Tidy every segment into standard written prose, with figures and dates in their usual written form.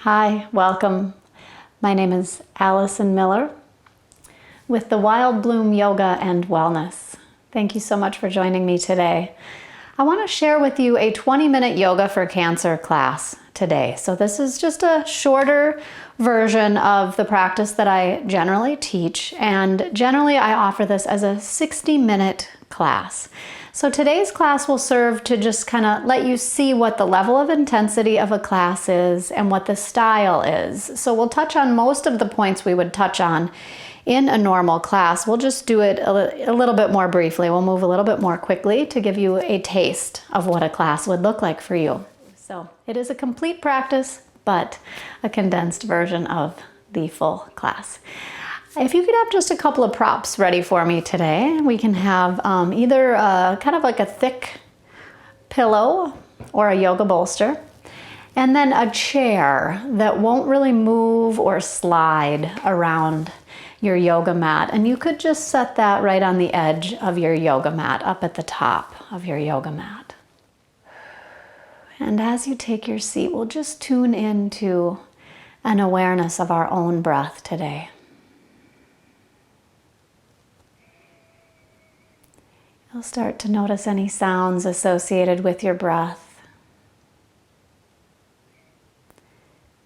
Hi, welcome. My name is Allison Miller with the Wild Bloom Yoga and Wellness. Thank you so much for joining me today. I want to share with you a 20-minute yoga for cancer class today. So this is just a shorter version of the practice that I generally teach, and generally I offer this as a 60-minute class. So today's class will serve to just kind of let you see what the level of intensity of a class is and what the style is. So we'll touch on most of the points we would touch on in a normal class. We'll just do it a little bit more briefly. We'll move a little bit more quickly to give you a taste of what a class would look like for you. So it is a complete practice, but a condensed version of the full class. If you could have just a couple of props ready for me today, we can have either kind of like a thick pillow or a yoga bolster, and then a chair that won't really move or slide around your yoga mat. And you could just set that right on the edge of your yoga mat, up at the top of your yoga mat. And as you take your seat, we'll just tune into an awareness of our own breath today. You'll start to notice any sounds associated with your breath.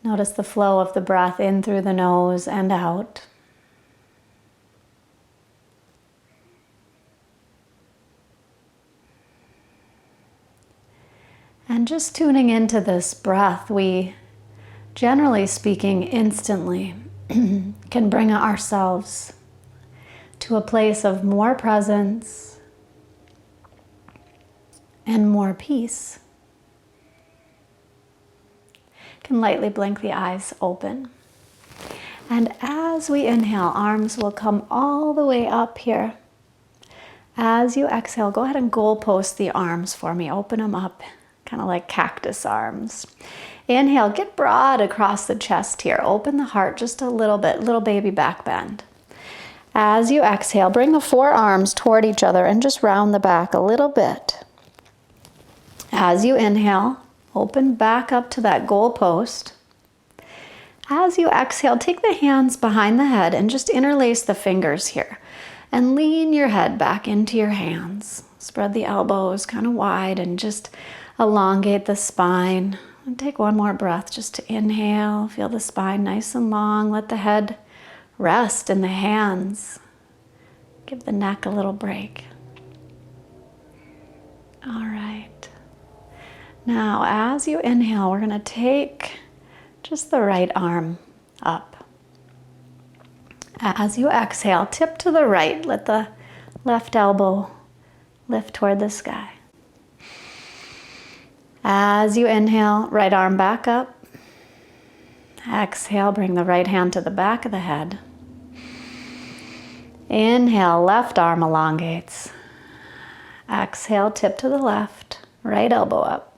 Notice the flow of the breath in through the nose and out. And just tuning into this breath, we, generally speaking, instantly can bring ourselves to a place of more presence and more peace. Can lightly blink the eyes open. And as we inhale, arms will come all the way up here. As you exhale, go ahead and goalpost the arms for me. Open them up, kind of like cactus arms. Inhale, get broad across the chest here. Open the heart just a little bit, little baby back bend. As you exhale, bring the forearms toward each other and just round the back a little bit. As you inhale, open back up to that goal post. As you exhale, take the hands behind the head and just interlace the fingers here. And lean your head back into your hands. Spread the elbows kind of wide and just elongate the spine. And take one more breath just to inhale. Feel the spine nice and long. Let the head rest in the hands. Give the neck a little break. All right. Now, as you inhale, we're going to take just the right arm up. As you exhale, tip to the right. Let the left elbow lift toward the sky. As you inhale, right arm back up. Exhale, bring the right hand to the back of the head. Inhale, left arm elongates. Exhale, tip to the left, right elbow up.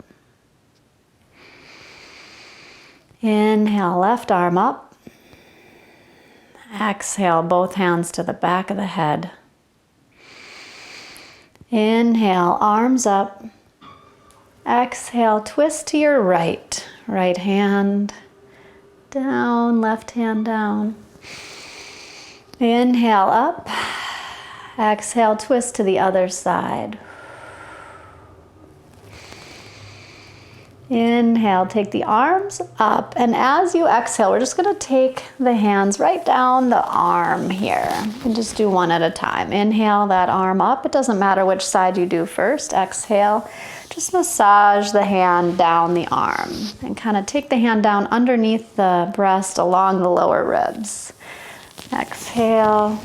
Inhale, left arm up. Exhale, both hands to the back of the head. Inhale, arms up. Exhale, twist to your right. Right hand down, left hand down. Inhale, up. Exhale, twist to the other side. Inhale, take the arms up, and as you exhale, we're just going to take the hands right down the arm here and just do one at a time. Inhale that arm up. It doesn't matter which side you do first. Exhale, just massage the hand down the arm and kind of take the hand down underneath the breast along the lower ribs. Exhale.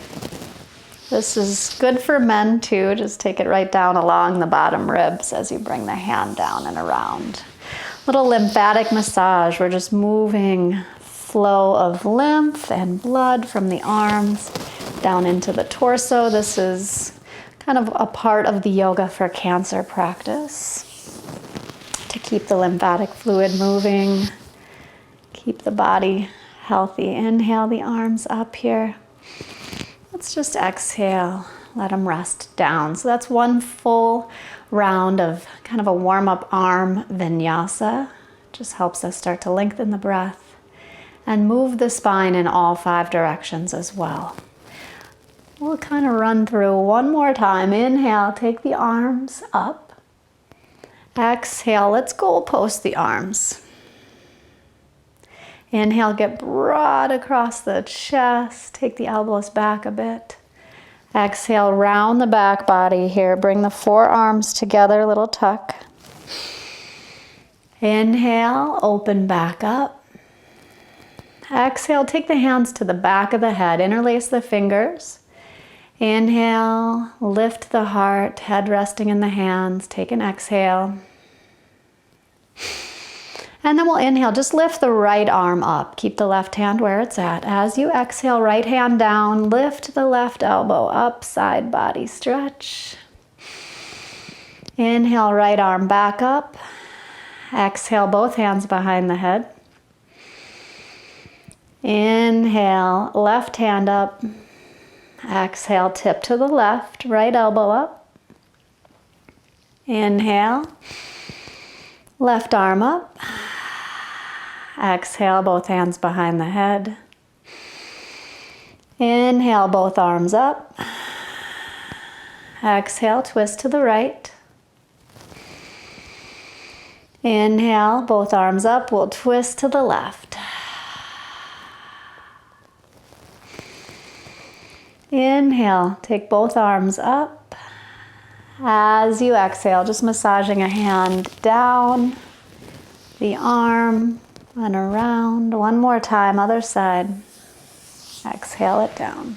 This is good for men too. Just take it right down along the bottom ribs as you bring the hand down and around. Little lymphatic massage. We're just moving flow of lymph and blood from the arms down into the torso. This is kind of a part of the yoga for cancer practice to keep the lymphatic fluid moving, keep the body healthy. Inhale the arms up here. Let's just exhale, let them rest down. So that's one full round of kind of a warm-up arm vinyasa. Just helps us start to lengthen the breath. and move the spine in all 5 directions as well. We'll kind of run through one more time. Inhale, take the arms up. Exhale, let's goalpost the arms. Inhale, get broad across the chest. Take the elbows back a bit. Exhale, round the back body here. Bring the forearms together, little tuck. Inhale, open back up. Exhale, take the hands to the back of the head. Interlace the fingers. Inhale, lift the heart, head resting in the hands. Take an exhale. And then we'll inhale, just lift the right arm up. Keep the left hand where it's at. As you exhale, right hand down, lift the left elbow up, side body stretch. Inhale, right arm back up. Exhale, both hands behind the head. Inhale, left hand up. Exhale, tip to the left, right elbow up. Inhale, left arm up. Exhale, both hands behind the head. Inhale, both arms up. Exhale, twist to the right. Inhale, both arms up. We'll twist to the left. Inhale, take both arms up. As you exhale, just massaging a hand down the arm and around. One more time, other side. Exhale it down.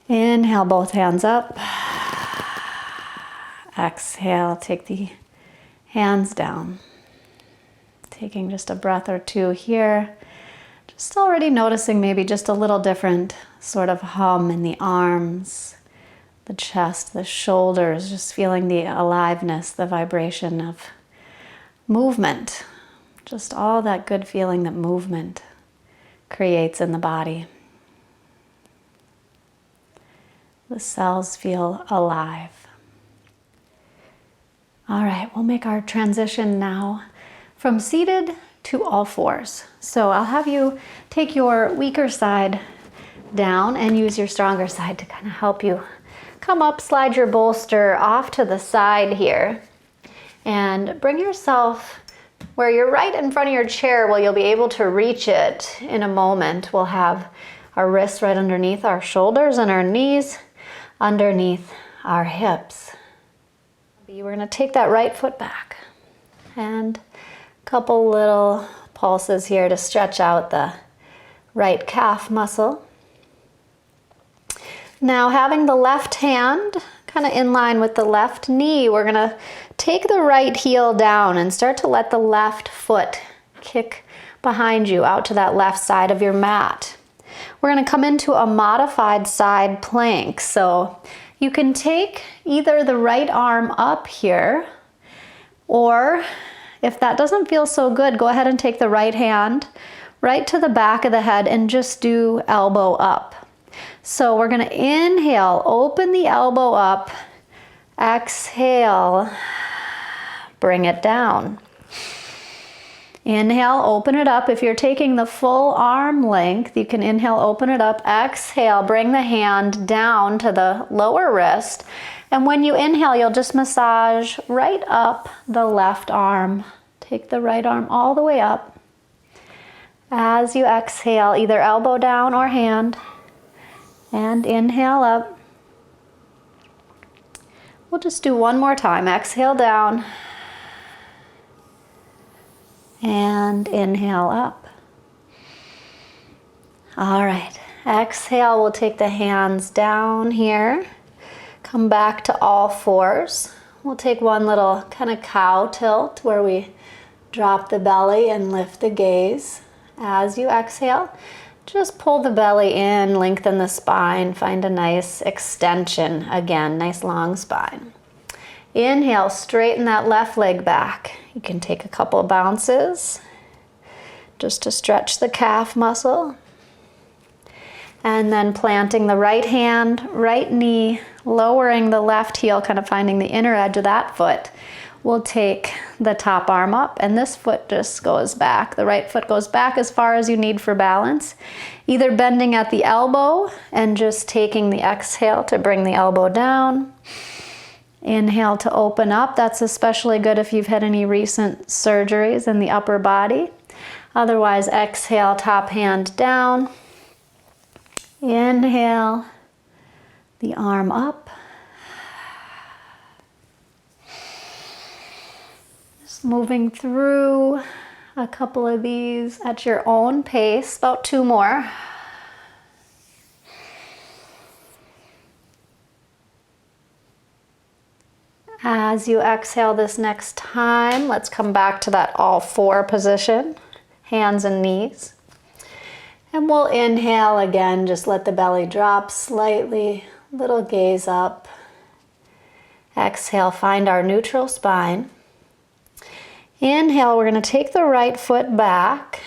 Inhale, both hands up. Exhale, take the hands down. Taking just a breath or two here. Just already noticing maybe just a little different sort of hum in the arms, the chest, the shoulders, just feeling the aliveness, the vibration of movement. Just all that good feeling that movement creates in the body. The cells feel alive. All right, we'll make our transition now from seated to all fours. So I'll have you take your weaker side down and use your stronger side to kind of help you come up. Slide your bolster off to the side here and bring yourself where you're right in front of your chair. Well, you'll be able to reach it in a moment. We'll have our wrists right underneath our shoulders and our knees underneath our hips. We're going to take that right foot back and a couple little pulses here to stretch out the right calf muscle. Now, having the left hand kind of in line with the left knee, we're going to take the right heel down and start to let the left foot kick behind you out to that left side of your mat. We're going to come into a modified side plank. So you can take either the right arm up here, or if that doesn't feel so good, go ahead and take the right hand right to the back of the head and just do elbow up. So we're going to inhale, open the elbow up, exhale, bring it down. Inhale, open it up. If you're taking the full arm length, you can inhale, open it up, exhale, bring the hand down to the lower wrist. And when you inhale, you'll just massage right up the left arm. Take the right arm all the way up. As you exhale, either elbow down or hand, and inhale up. We'll just do one more time. Exhale down. And inhale up. All right, exhale, we'll take the hands down here. Come back to all fours. We'll take one little kind of cow tilt where we drop the belly and lift the gaze. As you exhale, just pull the belly in, lengthen the spine, find a nice extension. Again, nice long spine. Inhale, straighten that left leg back. You can take a couple of bounces just to stretch the calf muscle. And then planting the right hand, right knee, lowering the left heel, kind of finding the inner edge of that foot. We'll take the top arm up and this foot just goes back. The right foot goes back as far as you need for balance. Either bending at the elbow and just taking the exhale to bring the elbow down. Inhale to open up. That's especially good if you've had any recent surgeries in the upper body. Otherwise, exhale, top hand down. Inhale, the arm up. Moving through a couple of these at your own pace, about 2 more. As you exhale this next time, let's come back to that all 4 position, hands and knees. And we'll inhale again, just let the belly drop slightly, little gaze up. Exhale, find our neutral spine. Inhale, we're going to take the right foot back.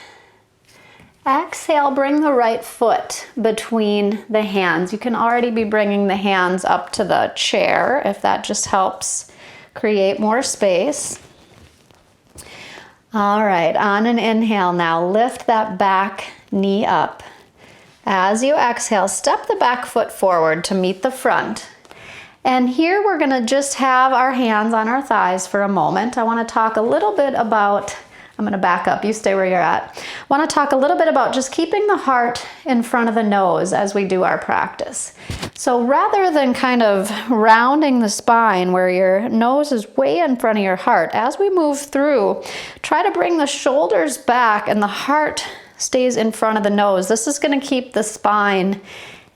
Exhale, bring the right foot between the hands. You can already be bringing the hands up to the chair if that just helps create more space. All right, on an inhale now, lift that back knee up. As you exhale, step the back foot forward to meet the front. And here we're going to just have our hands on our thighs for a moment. I want to talk a little bit about, I'm going to back up, you stay where you're at. I want to talk a little bit about just keeping the heart in front of the nose as we do our practice. So rather than kind of rounding the spine where your nose is way in front of your heart, as we move through, try to bring the shoulders back and the heart stays in front of the nose. This is going to keep the spine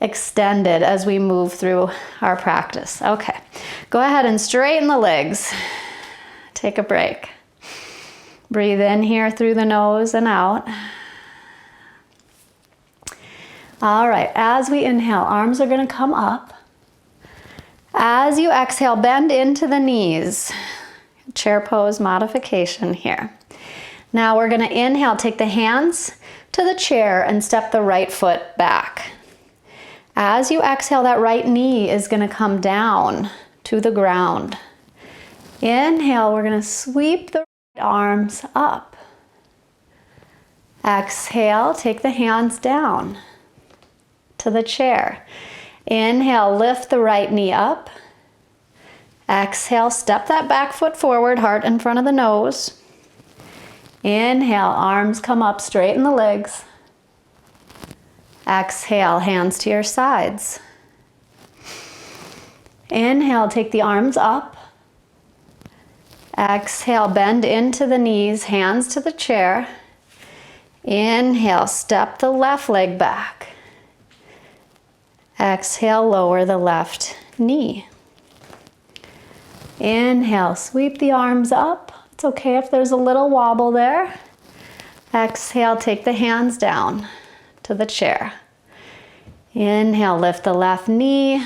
extended as we move through our practice. Okay, go ahead and straighten the legs. Take a break. Breathe in here through the nose and out. All right, as we inhale, arms are going to come up. As you exhale, bend into the knees. Chair pose modification here. Now we're going to inhale, take the hands to the chair and step the right foot back. As you exhale, that right knee is going to come down to the ground. Inhale, we're going to sweep the right arms up. Exhale, take the hands down to the chair. Inhale, lift the right knee up. Exhale, step that back foot forward, heart in front of the nose. Inhale, arms come up, straighten the legs. Exhale, hands to your sides. Inhale, take the arms up. Exhale, bend into the knees, hands to the chair. Inhale, step the left leg back. Exhale, lower the left knee. Inhale, sweep the arms up. It's okay if there's a little wobble there. Exhale, take the hands down to the chair. Inhale, lift the left knee.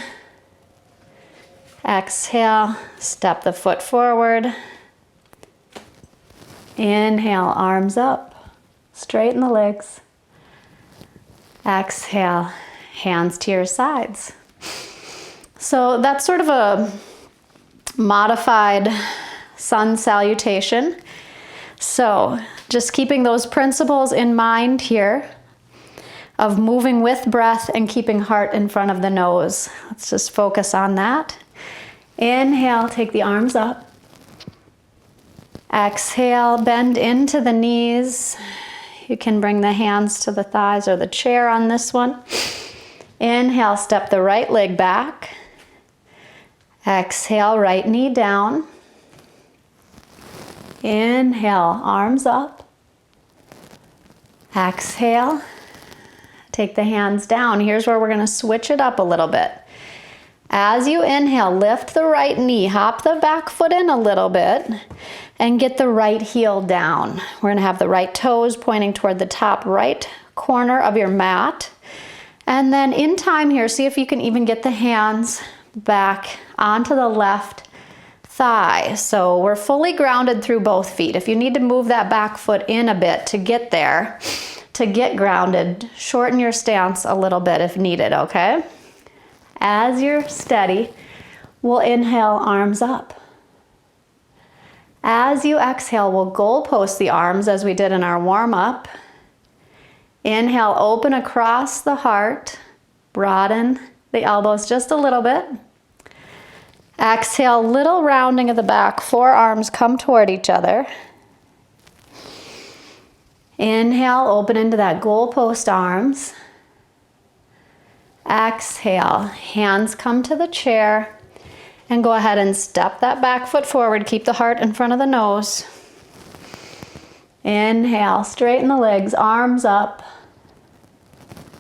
Exhale, step the foot forward. Inhale, arms up, straighten the legs. Exhale, hands to your sides. So that's sort of a modified sun salutation. So just keeping those principles in mind here of moving with breath and keeping heart in front of the nose. Let's just focus on that. Inhale, take the arms up. Exhale, bend into the knees. You can bring the hands to the thighs or the chair on this one. Inhale, step the right leg back. Exhale, right knee down. Inhale, arms up. Exhale, take the hands down. Here's where we're going to switch it up a little bit. As you inhale, lift the right knee, hop the back foot in a little bit, and get the right heel down. We're going to have the right toes pointing toward the top right corner of your mat. And then in time here, see if you can even get the hands back onto the left thigh. So we're fully grounded through both feet. If you need to move that back foot in a bit to get there, to get grounded, shorten your stance a little bit if needed, okay? As you're steady, we'll inhale, arms up. As you exhale, we'll goalpost the arms as we did in our warm-up. Inhale, open across the heart, broaden the elbows just a little bit. Exhale, little rounding of the back, forearms come toward each other. Inhale, open into that goalpost arms. Exhale, hands come to the chair, and go ahead and step that back foot forward. Keep the heart in front of the nose. Inhale, straighten the legs, arms up.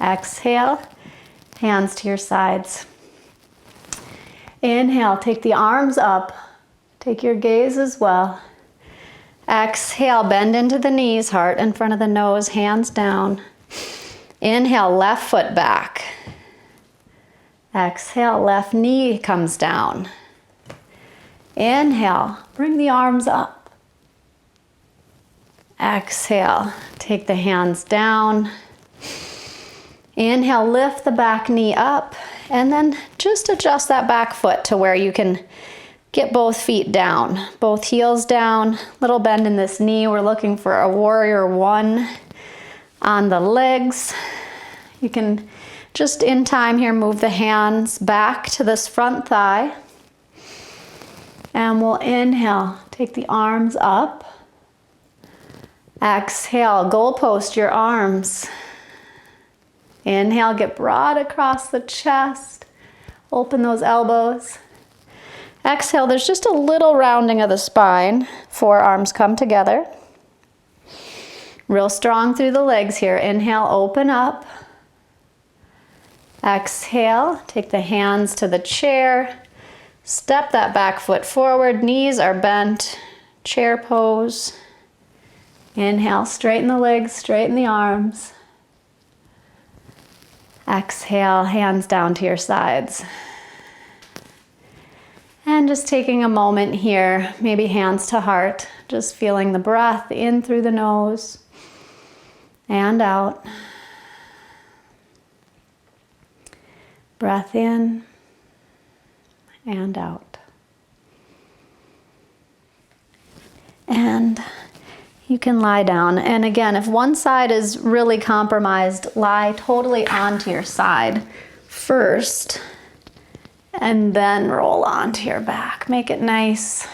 Exhale, hands to your sides. Inhale, take the arms up. Take your gaze as well. Exhale, bend into the knees, heart in front of the nose, hands down. Inhale, left foot back. Exhale, left knee comes down. Inhale, bring the arms up. Exhale, take the hands down. Inhale, lift the back knee up, and then just adjust that back foot to where you can get both feet down, both heels down, little bend in this knee. We're looking for a warrior one on the legs. You can just in time here move the hands back to this front thigh. And we'll inhale, take the arms up. Exhale, goalpost your arms. Inhale, get broad across the chest. Open those elbows. Exhale, there's just a little rounding of the spine. Forearms come together. Real strong through the legs here. Inhale, open up. Exhale, take the hands to the chair. Step that back foot forward. Knees are bent. Chair pose. Inhale, straighten the legs, straighten the arms. Exhale, hands down to your sides. And just taking a moment here, maybe hands to heart, just feeling the breath in through the nose and out. Breath in and out. And you can lie down. And again, if one side is really compromised, lie totally onto your side first, and then roll onto your back. Make it nice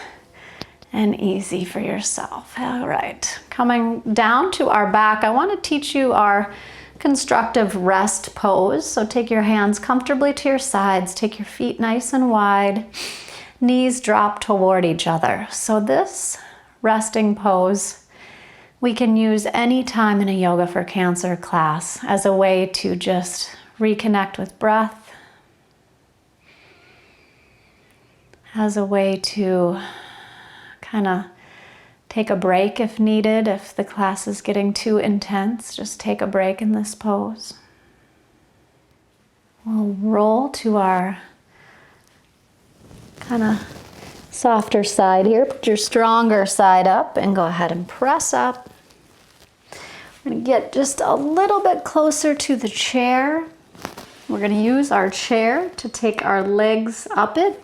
and easy for yourself. All right, coming down to our back, I want to teach you our constructive rest pose. So take your hands comfortably to your sides, take your feet nice and wide, knees drop toward each other. So this resting pose we can use any time in a Yoga for Cancer class as a way to just reconnect with breath, as a way to kind of take a break if needed. If the class is getting too intense, just take a break in this pose. We'll roll to our kind of softer side here. Put your stronger side up and go ahead and press up. We're going to get just a little bit closer to the chair. We're going to use our chair to take our legs up it.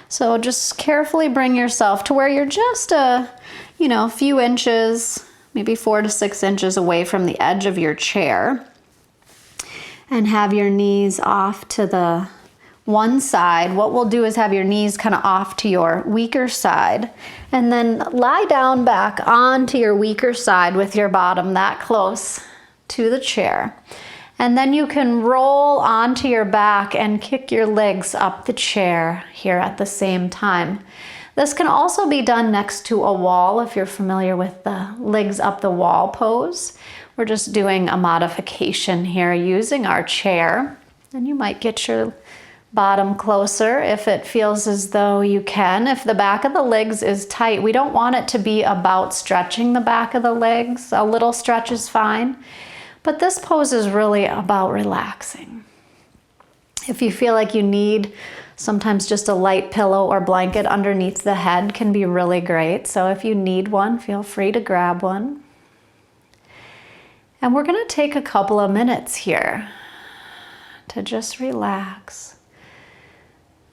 So just carefully bring yourself to where you're just a few inches, maybe 4 to 6 inches away from the edge of your chair. And have your knees off to the one side. What we'll do is have your knees kind of off to your weaker side, and then lie down back onto your weaker side with your bottom that close to the chair. And then you can roll onto your back and kick your legs up the chair here at the same time. This can also be done next to a wall if you're familiar with the legs up the wall pose. We're just doing a modification here using our chair. And you might get your bottom closer if it feels as though you can. If the back of the legs is tight, we don't want it to be about stretching the back of the legs. A little stretch is fine. But this pose is really about relaxing. If you feel like you need sometimes just a light pillow or blanket underneath the head can be really great. So if you need one, feel free to grab one. And we're going to take a couple of minutes here to just relax.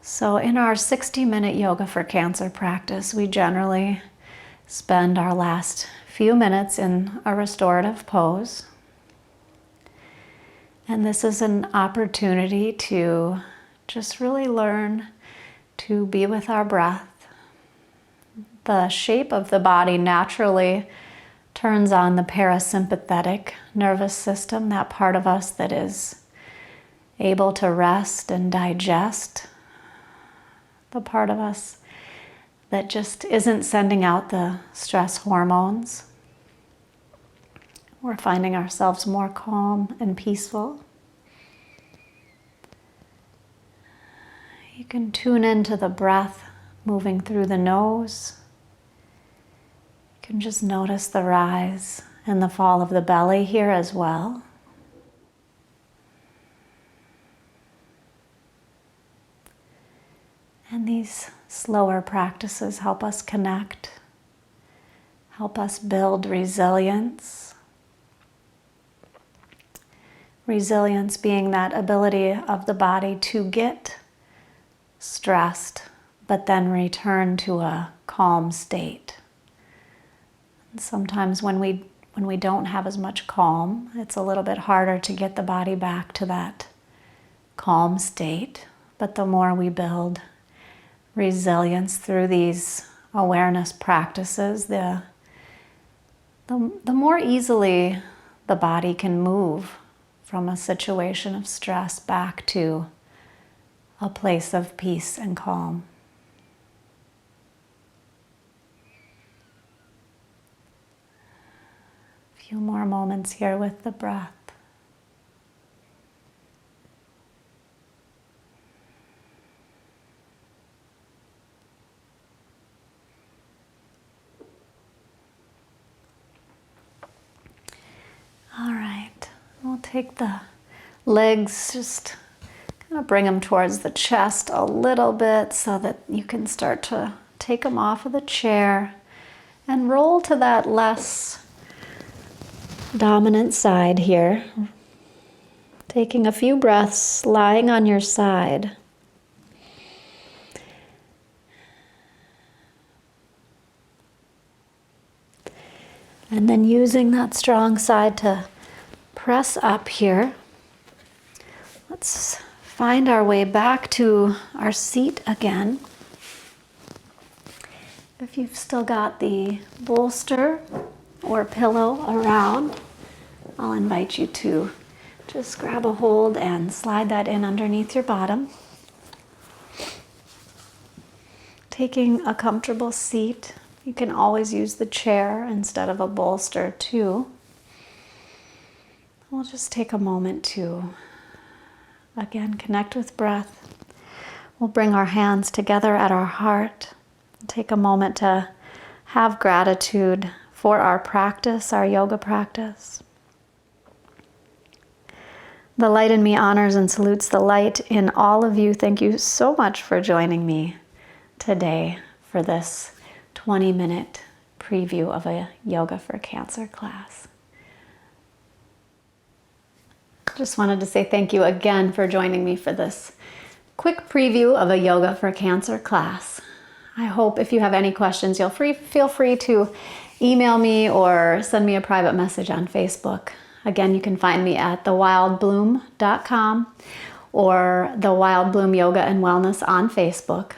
So in our 60-minute yoga for cancer practice, we generally spend our last few minutes in a restorative pose. And this is an opportunity to just really learn to be with our breath. The shape of the body naturally turns on the parasympathetic nervous system, that part of us that is able to rest and digest, the part of us that just isn't sending out the stress hormones. We're finding ourselves more calm and peaceful. You can tune into the breath moving through the nose. You can just notice the rise and the fall of the belly here as well. And these slower practices help us connect, help us build resilience. Resilience being that ability of the body to get stressed, but then return to a calm state. And sometimes when we don't have as much calm, it's a little bit harder to get the body back to that calm state. But the more we build resilience through these awareness practices, the more easily the body can move from a situation of stress back to a place of peace and calm. A few more moments here with the breath. All right, we'll take the legs, just kind of bring them towards the chest a little bit so that you can start to take them off of the chair and roll to that less dominant side here. Taking a few breaths, lying on your side. And then using that strong side to press up here. Let's find our way back to our seat again. If you've still got the bolster or pillow around, I'll invite you to just grab a hold and slide that in underneath your bottom. Taking a comfortable seat. You can always use the chair instead of a bolster too. We'll just take a moment to, again, connect with breath. We'll bring our hands together at our heart. Take a moment to have gratitude for our practice, our yoga practice. The light in me honors and salutes the light in all of you. Thank you so much for joining me today for this 20-minute preview of a Yoga for Cancer class. Just wanted to say thank you again for joining me for this quick preview of a Yoga for Cancer class. I hope if you have any questions, feel free to email me or send me a private message on Facebook. Again, you can find me at thewildbloom.com or The Wild Bloom Yoga and Wellness on Facebook.